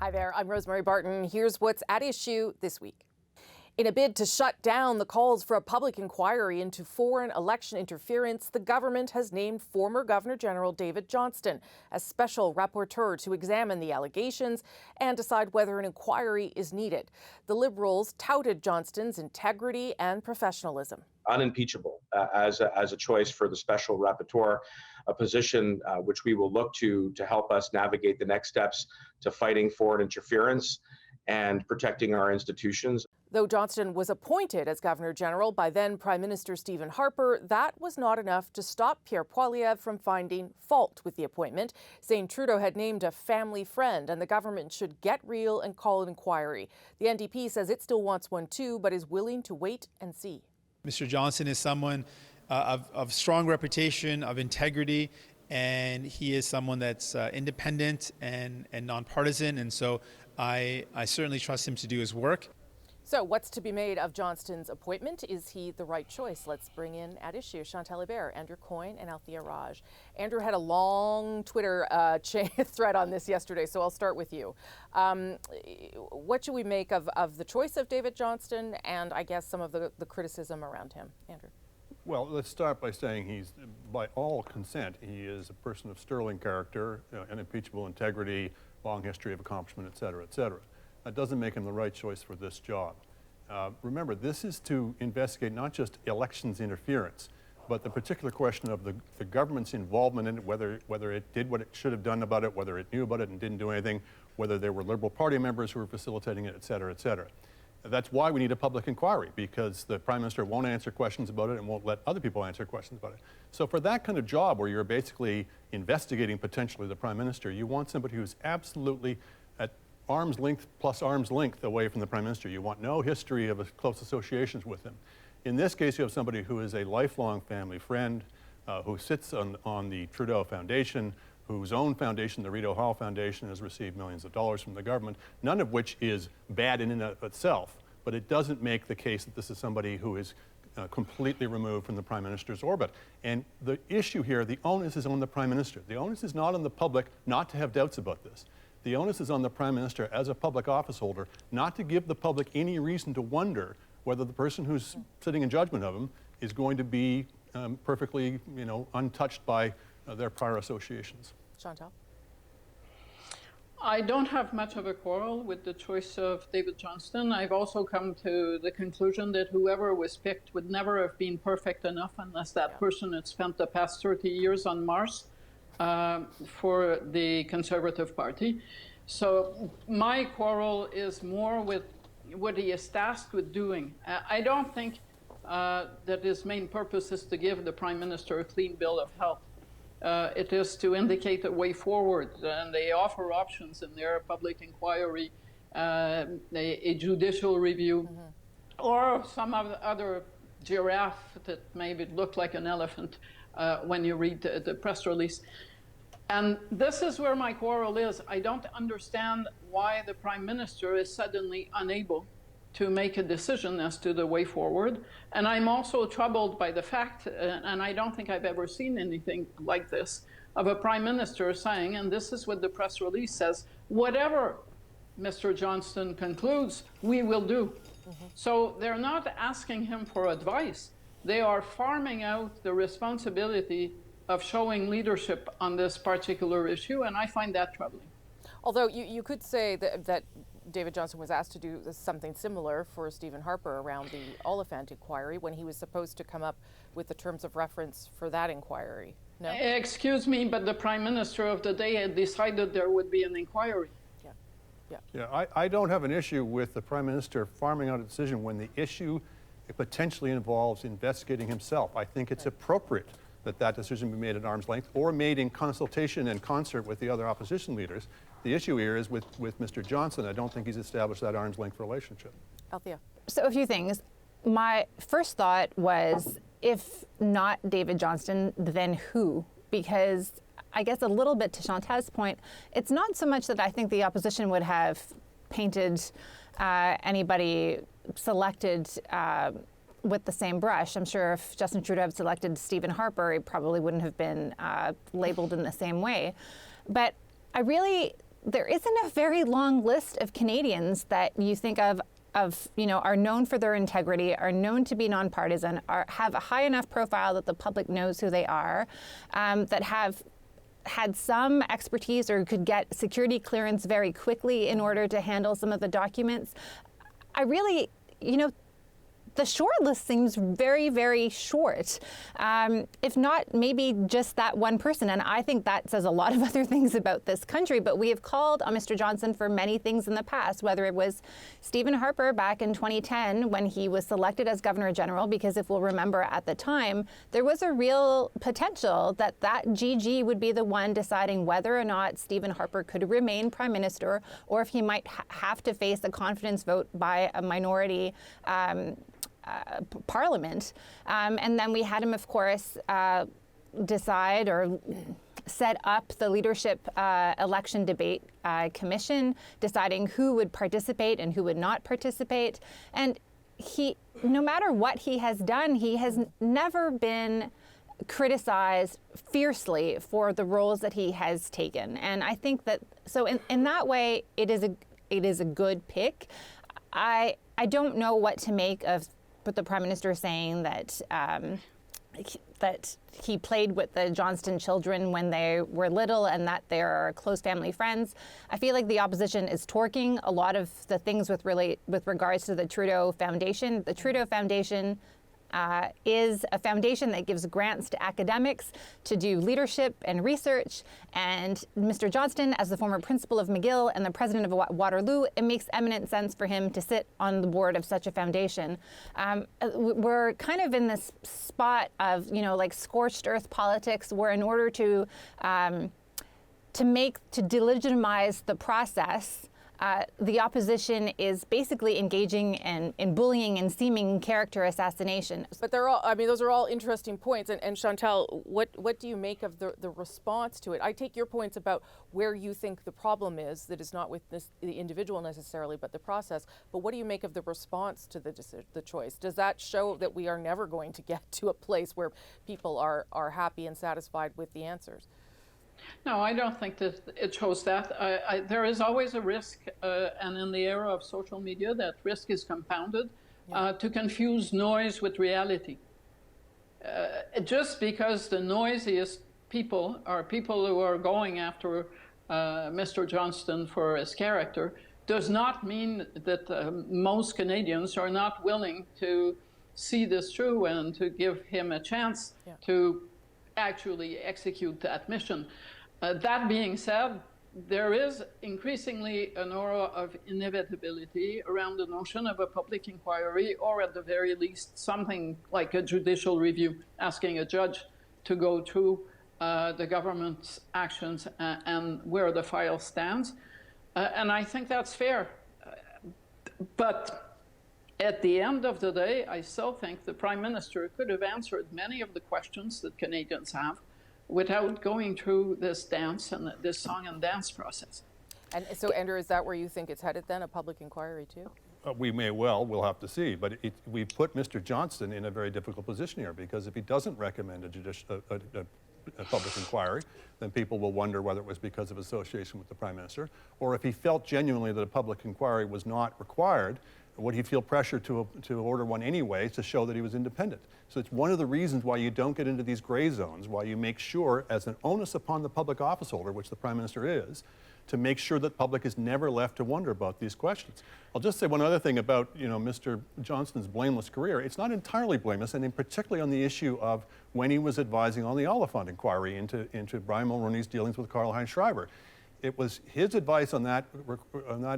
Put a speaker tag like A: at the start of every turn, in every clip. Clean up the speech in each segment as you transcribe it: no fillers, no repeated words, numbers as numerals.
A: Hi there, I'm Rosemary Barton. Here's what's at issue this week. In a bid to shut down the calls for a public inquiry into foreign election interference, the government has named former Governor General David Johnston as special rapporteur to examine the allegations and decide whether an inquiry is needed. The Liberals touted Johnston's integrity and professionalism.
B: Unimpeachable as a choice for the special rapporteur, a position which we will look to help us navigate the next steps to fighting foreign interference and protecting our institutions.
A: Though Johnston was appointed as Governor General by then Prime Minister Stephen Harper, that was not enough to stop Pierre Poilievre from finding fault with the appointment, saying Trudeau had named a family friend and the government should get real and call an inquiry. The NDP says it still wants one too, but is willing to wait and see.
C: Mr. Johnston is someone of strong reputation, of integrity, and he is someone that's independent and nonpartisan, and so I certainly trust him to do his work.
A: So what's to be made of Johnston's appointment? Is he the right choice? Let's bring in at issue Chantal Hebert, Andrew Coyne and Althia Raj. Andrew had a long Twitter thread on this yesterday, so I'll start with you. What should we make of the choice of David Johnston and I guess some of the criticism around him? Andrew.
D: Well, let's start by saying he's, by all consent, he is a person of sterling character, unimpeachable integrity, long history of accomplishment, et cetera, et cetera. That doesn't make him the right choice for this job. Remember, this is to investigate not just elections interference, but the particular question of the government's involvement in it, whether it did what it should have done about it, whether it knew about it and didn't do anything, whether there were Liberal Party members who were facilitating it, et cetera, et cetera. That's why we need a public inquiry, because the Prime Minister won't answer questions about it and won't let other people answer questions about it. So for that kind of job where you're basically investigating potentially the Prime Minister, you want somebody who's absolutely at arm's length plus arm's length away from the Prime Minister. You want no history of close associations with him. In this case, you have somebody who is a lifelong family friend, who sits on the Trudeau Foundation, whose own foundation, the Rideau Hall Foundation, has received millions of dollars from the government, none of which is bad in and of itself, but it doesn't make the case that this is somebody who is completely removed from the Prime Minister's orbit. And the issue here, the onus is on the Prime Minister. The onus is not on the public not to have doubts about this. The onus is on the Prime Minister as a public office holder not to give the public any reason to wonder whether the person who's sitting in judgment of him is going to be perfectly, untouched by their prior associations.
A: Chantal?
E: I don't have much of a quarrel with the choice of David Johnston. I've also come to the conclusion that whoever was picked would never have been perfect enough unless that person had spent the past 30 years on Mars for the Conservative Party. So my quarrel is more with what he is tasked with doing. I don't think that his main purpose is to give the Prime Minister a clean bill of health. It is to indicate a way forward, and they offer options in their public inquiry, a judicial review, or some other giraffe that maybe looked like an elephant when you read the press release. And this is where my quarrel is. I don't understand why the Prime Minister is suddenly unable to make a decision as to the way forward. And I'm also troubled by the fact, and I don't think I've ever seen anything like this, of a Prime Minister saying, and this is what the press release says, whatever Mr. Johnston concludes, we will do. So they're not asking him for advice. They are farming out the responsibility of showing leadership on this particular issue, and I find that troubling.
A: Although you could say that David Johnston was asked to do something similar for Stephen Harper around the Oliphant inquiry when he was supposed to come up with the terms of reference for that inquiry. No?
E: Excuse me, but the Prime Minister of the day had decided there would be an inquiry.
D: Yeah, I don't have an issue with the Prime Minister farming out a decision when the issue potentially involves investigating himself. I think it's appropriate that decision be made at arm's length or made in consultation and concert with the other opposition leaders. The issue here is with Mr. Johnston. I don't think he's established that arm's length relationship.
A: Althia.
F: So a few things. My first thought was, if not David Johnston, then who? Because I guess a little bit to Chantal's point, it's not so much that I think the opposition would have painted anybody selected with the same brush. I'm sure if Justin Trudeau had selected Stephen Harper, he probably wouldn't have been labeled in the same way. But I really there isn't a very long list of Canadians that you think of, are known for their integrity, are known to be nonpartisan, have a high enough profile that the public knows who they are, that have had some expertise or could get security clearance very quickly in order to handle some of the documents. I really, the short list seems very, very short, if not maybe just that one person. And I think that says a lot of other things about this country. But we have called on Mr. Johnston for many things in the past, whether it was Stephen Harper back in 2010 when he was selected as Governor General, because if we'll remember at the time, there was a real potential that GG would be the one deciding whether or not Stephen Harper could remain Prime Minister, or if he might have to face a confidence vote by a minority Parliament. And then we had him, of course, decide or set up the leadership election debate commission, deciding who would participate and who would not participate. And he, no matter what he has done, he has never been criticized fiercely for the roles that he has taken. And I think that, so in that way, it is a good pick. I don't know what to make of the Prime Minister saying that that he played with the Johnston children when they were little and that they're close family friends. I feel like the opposition is torquing a lot of the things with regards to the Trudeau Foundation. The Trudeau Foundation is a foundation that gives grants to academics to do leadership and research. And Mr. Johnston, as the former principal of McGill and the president of Waterloo, it makes eminent sense for him to sit on the board of such a foundation. We're kind of in this spot of, like scorched earth politics, where in order to delegitimize the process, the opposition is basically engaging in bullying and seeming character assassination.
A: But those are all interesting points. And Chantal, what do you make of the response to it? I take your points about where you think the problem is, that is not with the individual necessarily, but the process. But what do you make of the response to the choice? Does that show that we are never going to get to a place where people are happy and satisfied with the answers?
E: No, I don't think that it shows that. There is always a risk, and in the era of social media, that risk is compounded to confuse noise with reality. Just because the noisiest people are people who are going after Mr. Johnston for his character does not mean that most Canadians are not willing to see this through and to give him a chance to actually execute that mission. That being said, there is increasingly an aura of inevitability around the notion of a public inquiry, or at the very least, something like a judicial review, asking a judge to go through the government's actions and where the file stands. And I think that's fair. But at the end of the day, I still think the Prime Minister could have answered many of the questions that Canadians have without going through this dance and this song and dance process.
A: And so, Andrew, is that where you think it's headed then, a public inquiry too?
D: We'll have to see. But we put Mr. Johnston in a very difficult position here, because if he doesn't recommend a public inquiry, then people will wonder whether it was because of association with the Prime Minister, or if he felt genuinely that a public inquiry was not required, would he feel pressure to order one anyway to show that he was independent? So it's one of the reasons why you don't get into these gray zones, why you make sure, as an onus upon the public office holder, which the Prime Minister is, to make sure that the public is never left to wonder about these questions. I'll just say one other thing about Mr. Johnston's blameless career. It's not entirely blameless, and particularly on the issue of when he was advising on the Oliphant inquiry into Brian Mulroney's dealings with Karl-Heinz Schreiber. It was his advice on that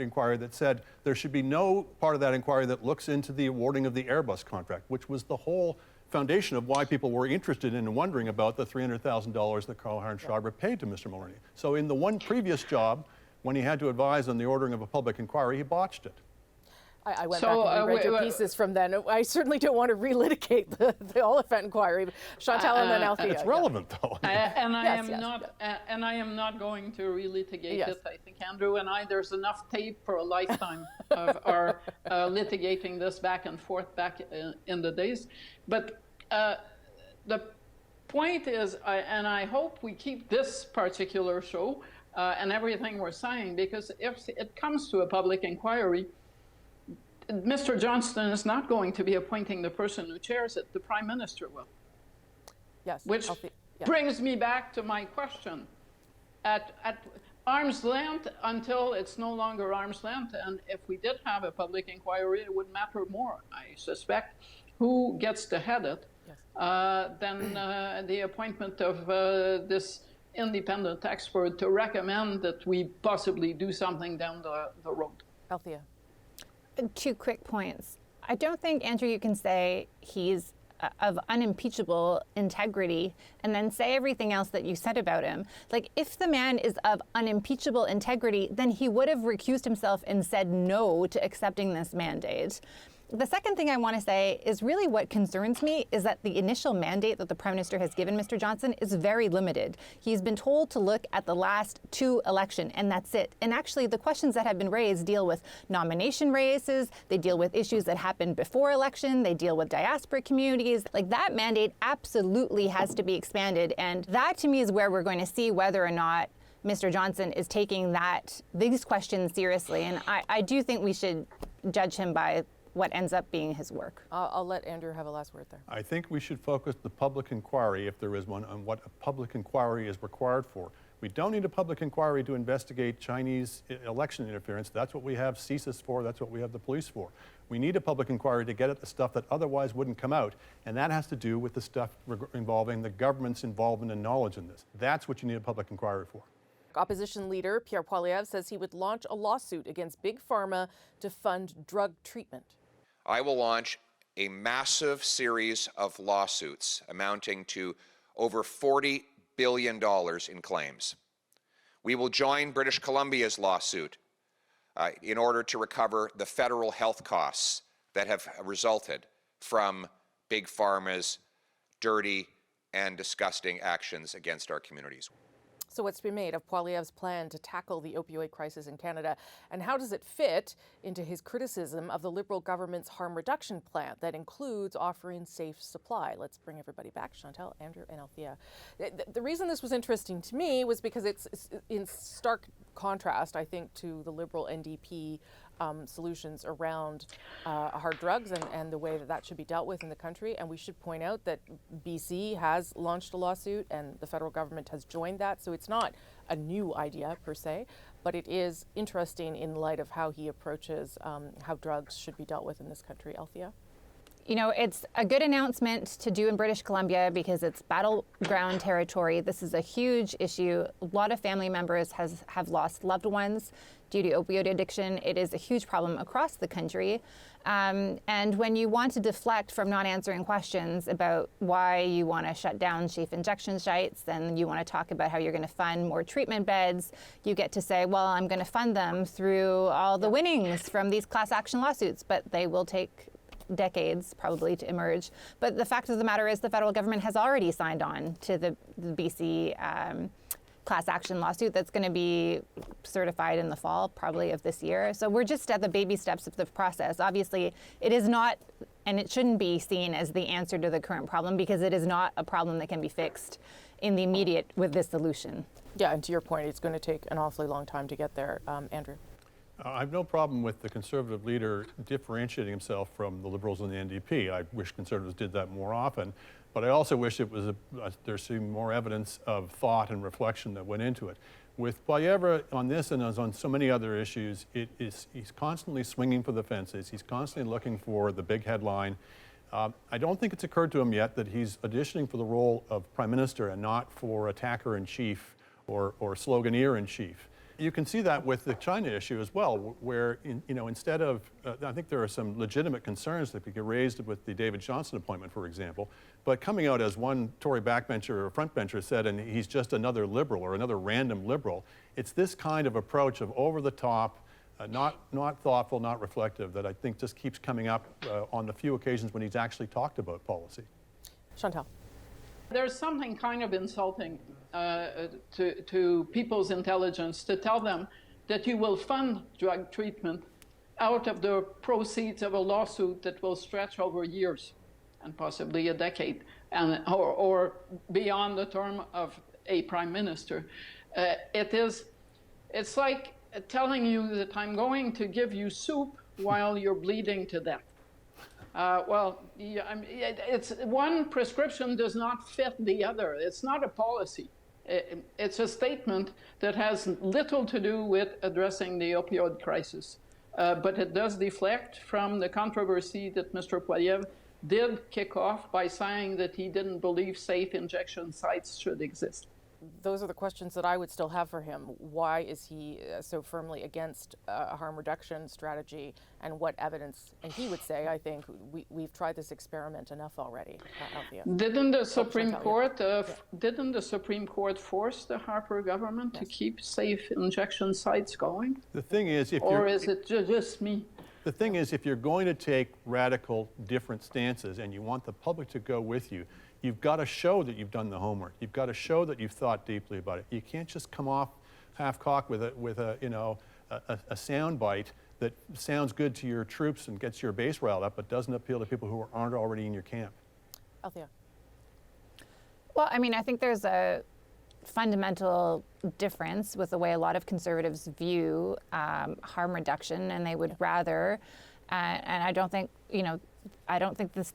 D: inquiry that said there should be no part of that inquiry that looks into the awarding of the Airbus contract, which was the whole foundation of why people were interested in and wondering about the $300,000 that Karl-Heinz Schreiber paid to Mr. Mulroney. So in the one previous job, when he had to advise on the ordering of a public inquiry, he botched it.
A: I went back and reread your pieces from then. I certainly don't want to relitigate the Oliphant inquiry. Chantal and then Althia.
D: It's relevant, though.
E: And I am not going to relitigate it. I think Andrew and I, there's enough tape for a lifetime of our litigating this back and forth back in the days. But the point is, and I hope we keep this particular show and everything we're saying, because if it comes to a public inquiry, Mr. Johnston is not going to be appointing the person who chairs it. The Prime Minister will.
A: Yes.
E: Which brings me back to my question. At arm's length until it's no longer arm's length, and if we did have a public inquiry, it would matter more, I suspect, who gets to head it, than the appointment of this independent expert to recommend that we possibly do something down the road.
A: Althia.
F: 2 quick points. I don't think, Andrew, you can say he's of unimpeachable integrity and then say everything else that you said about him. Like, if the man is of unimpeachable integrity, then he would have recused himself and said no to accepting this mandate. The second thing I want to say is really what concerns me is that the initial mandate that the Prime Minister has given Mr. Johnston is very limited. He's been told to look at the last 2 elections, and that's it. And actually, the questions that have been raised deal with nomination races, they deal with issues that happened before election, they deal with diaspora communities. Like, that mandate absolutely has to be expanded, and that to me is where we're going to see whether or not Mr. Johnston is taking these questions seriously. And I do think we should judge him by what ends up being his work.
A: I'll let Andrew have a last word there.
D: I think we should focus the public inquiry, if there is one, on what a public inquiry is required for. We don't need a public inquiry to investigate Chinese election interference. That's what we have CSIS for. That's what we have the police for. We need a public inquiry to get at the stuff that otherwise wouldn't come out, and that has to do with the stuff involving the government's involvement and knowledge in this. That's what you need a public inquiry for.
A: Opposition leader Pierre Poilievre says he would launch a lawsuit against Big Pharma to fund drug treatment.
G: I will launch a massive series of lawsuits amounting to over $40 billion in claims. We will join British Columbia's lawsuit in order to recover the federal health costs that have resulted from Big Pharma's dirty and disgusting actions against our communities.
A: So what's been made of Poilievre's plan to tackle the opioid crisis in Canada, and how does it fit into his criticism of the Liberal government's harm reduction plan that includes offering safe supply? Let's bring everybody back. Chantal, Andrew, and Althia. The reason this was interesting to me was because it's in stark contrast, I think, to the Liberal NDP solutions around hard drugs and the way that should be dealt with in the country. And we should point out that BC has launched a lawsuit and the federal government has joined that. So it's not a new idea per se, but it is interesting in light of how he approaches how drugs should be dealt with in this country. Althia?
F: You know, it's a good announcement to do in British Columbia because it's battleground territory. This is a huge issue. A lot of family members have lost loved ones due to opioid addiction. It is a huge problem across the country. And when you want to deflect from not answering questions about why you want to shut down safe injection sites, and you want to talk about how you're going to fund more treatment beds, you get to say, well, I'm going to fund them through all the winnings from these class action lawsuits, but they will take decades probably to emerge. But the fact of the matter is the federal government has already signed on to the BC class action lawsuit that's going to be certified in the fall probably of this year. So we're just at the baby steps of the process. Obviously, it is not, and it shouldn't be seen as the answer to the current problem because it is not a problem that can be fixed in the immediate with this solution.
A: Yeah, and to your point, it's going to take an awfully long time to get there. Andrew?
D: I have no problem with the Conservative leader differentiating himself from the Liberals and the NDP. I wish Conservatives did that more often, but I also wish it was there seemed more evidence of thought and reflection that went into it. With Poilievre on this and on so many other issues, he's constantly swinging for the fences. He's constantly looking for the big headline. I don't think it's occurred to him yet that he's auditioning for the role of Prime Minister and not for attacker-in-chief or sloganeer-in-chief. You can see that with the China issue as well, where instead of, I think there are some legitimate concerns that could get raised with the David Johnston appointment, for example, but coming out as one Tory backbencher or frontbencher said, and he's just another Liberal or another random Liberal, it's this kind of approach of over the top, not thoughtful, not reflective, that I think just keeps coming up on the few occasions when he's actually talked about policy.
A: Chantal.
E: There's something kind of insulting to people's intelligence to tell them that you will fund drug treatment out of the proceeds of a lawsuit that will stretch over years. and possibly a decade, and or beyond the term of a prime minister. It's like telling you that I'm going to give you soup while you're bleeding to death. It's one prescription does not fit the other. It's not a policy. It's a statement that has little to do with addressing the opioid crisis. But it does deflect from the controversy that Mr. Poilievre did kick off by saying that he didn't believe safe injection sites should exist.
A: Those are the questions that I would still have for him. Why is he so firmly against a harm reduction strategy, and what evidence? And he would say, I think, we've tried this experiment enough already.
E: Didn't the Supreme Court didn't the Supreme Court force the Harper government to keep safe injection sites going?
D: The thing is,
E: or is it just me?
D: The thing is, if you're going to take radical different stances and you want the public to go with you, you've got to show that you've done the homework. You've got to show that you've thought deeply about it. You can't just come off half-cocked with a sound bite that sounds good to your troops and gets your base riled up, but doesn't appeal to people who aren't already in your camp.
A: Althia.
F: Well, I mean, I think there's a fundamental difference with the way a lot of conservatives view harm reduction, and they would rather, and I don't think,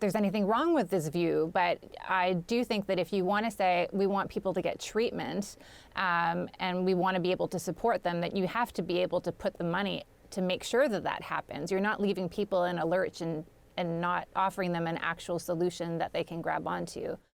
F: there's anything wrong with this view, but I do think that if you want to say we want people to get treatment and we want to be able to support them, that you have to be able to put the money to make sure that that happens. You're not leaving people in a lurch and not offering them an actual solution that they can grab onto.